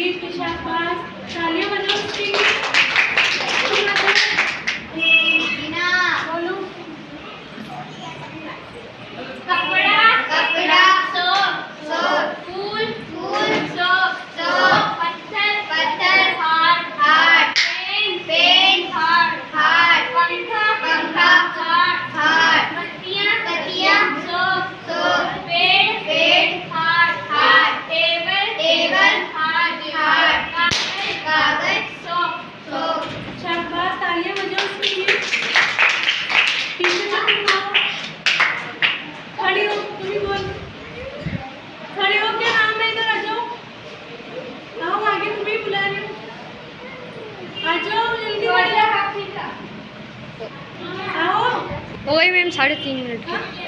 ठीक है, शाबाश, तालियां बजाओ उसके लिए। बोलो। कपड़ा, कपड़ा, सोप, सोप, फूल, फूल, सोप, सोप, पत्थर, पत्थर, हार, हार, पेन, पेन, हार, हार, पंखा, पंखा, हार, हार, पत्तियां, पत्तियां, सोप, सोप, पेड़, पेड़, हार, हार, टेबल, टेबल, हार, हार, कागज, कागज, सोप, सोप। शाबाश, तालियां बजाओ उसके लिए। पीछे से तुम आओ। खड़ी हो, तुम ही बोल। खड़े हो, क्या नाम है? इधर आ जाओ। आओ आगे, तुम्हें ही बुला रही हूँ। आ जाओ जल्दी। आओ। हो गई मैम 3.5 मिनट की।